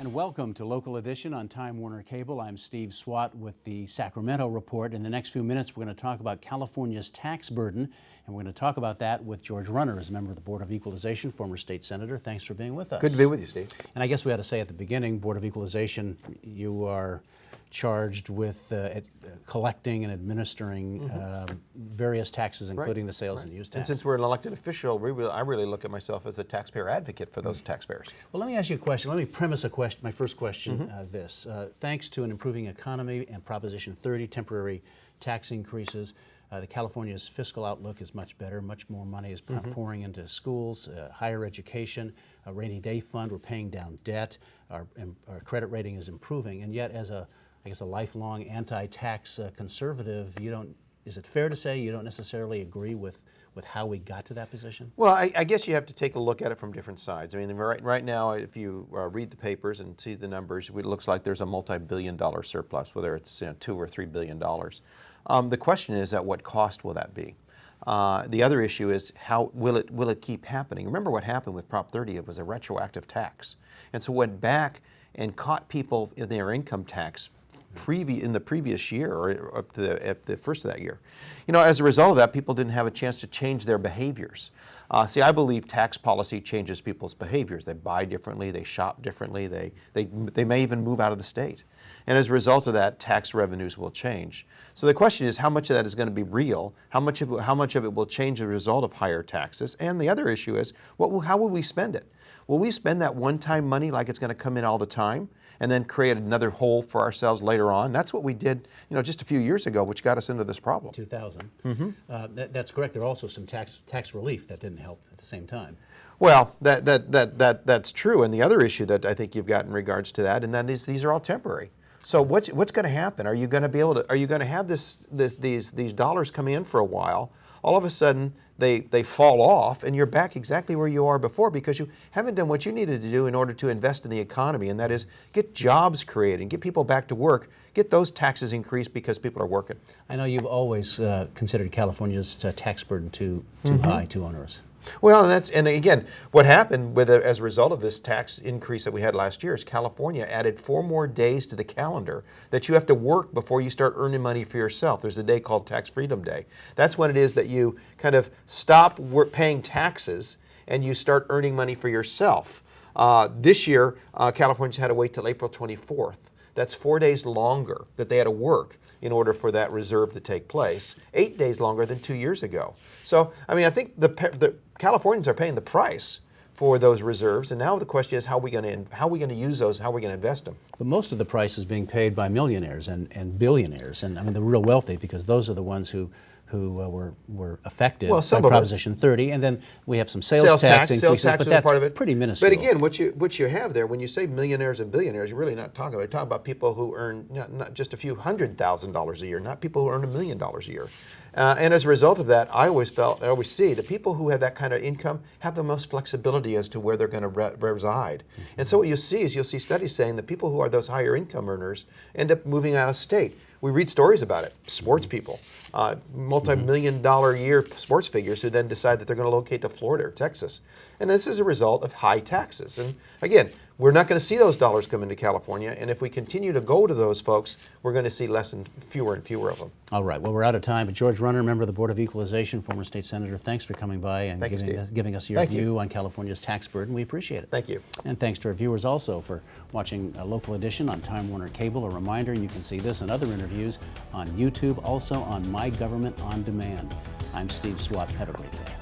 And welcome to Local Edition on Time Warner Cable. I'm Steve Swatt with the Sacramento Report. In the next few minutes, we're going to talk about California's tax burden, and we're going to talk about that with George Runner, as a member of the Board of Equalization, former state senator. Thanks for being with us. Good to be with you, Steve. And I guess we ought to say at the beginning, Board of Equalization, you are charged with collecting and administering various taxes, including the sales and use tax. And since we're an elected official, I really look at myself as a taxpayer advocate for those taxpayers. Well, let me ask you a question. Let me premise my first question this. Thanks to an improving economy and Proposition 30 temporary tax increases, the California's fiscal outlook is much better. Much more money is pouring into schools, higher education, a rainy day fund. We're paying down debt. Our credit rating is improving. And yet, as a lifelong anti-tax conservative, is it fair to say you don't necessarily agree with how we got to that position? Well, I guess you have to take a look at it from different sides. I mean, right now, if you read the papers and see the numbers, it looks like there's a multi-billion-dollar surplus, whether it's $2 or $3 billion. The question is, at what cost will that be? The other issue is, how will it keep happening? Remember what happened with Prop 30? It was a retroactive tax, and so went back and caught people in their income tax in the previous year, or up to the first of that year. You know, as a result of that, people didn't have a chance to change their behaviors. See, I believe tax policy changes people's behaviors. They buy differently, they shop differently, they may even move out of the state. And as a result of that, tax revenues will change. So the question is, how much of that is going to be real? How much of it will change as a result of higher taxes? And the other issue is, how will we spend it? Will we spend that one-time money like it's going to come in all the time and then create another hole for ourselves later on? That's what we did, just a few years ago, which got us into this problem. 2000. That's correct. There are also some tax relief that didn't help at the same time. Well, that's true. And the other issue that I think you've got in regards to that, and that is these are all temporary. So what's going to happen? Are you going to have these dollars come in for a while? All of a sudden, they fall off, and you're back exactly where you are before because you haven't done what you needed to do in order to invest in the economy, and that is get jobs created, get people back to work, get those taxes increased because people are working. I know you've always considered California's tax burden too high, too onerous. Well, and again, what happened as a result of this tax increase that we had last year is California added 4 more days to the calendar that you have to work before you start earning money for yourself. There's a day called Tax Freedom Day. That's when it is that you kind of stop paying taxes and you start earning money for yourself. This year, California's had to wait till April 24th. That's 4 days longer that they had to work in order for that reserve to take place, 8 days longer than 2 years ago. So, I mean, I think the Californians are paying the price for those reserves, and now the question is how are we going to use those, how are we going to invest them? But most of the price is being paid by millionaires and billionaires, and I mean the real wealthy, because those are the ones who were affected by Proposition 30, and then we have some sales tax increases, but that's part of it. Pretty minuscule. But again, what you have there, when you say millionaires and billionaires, you're really not talking about. You're talking about people who earn not just a few $100,000 a year, not people who earn $1 million a year. And as a result of that, I always see the people who have that kind of income have the most flexibility as to where they're going to reside. And so what you'll see studies saying that people who are those higher income earners end up moving out of state. We read stories about it. Sports people, multi-million-dollar a year sports figures who then decide that they're going to locate to Florida or Texas. And this is a result of high taxes. And again, we're not going to see those dollars come into California. And if we continue to go to those folks, we're going to see fewer and fewer of them. All right. Well, we're out of time. But George Runner, member of the Board of Equalization, former state senator, thanks for coming by and giving us your view on California's tax burden. We appreciate it. Thank you. And thanks to our viewers also for watching a Local Edition on Time Warner Cable. A reminder, you can see this and other interviews on YouTube, also on My Government on Demand. I'm Steve Swatt. Have a great day.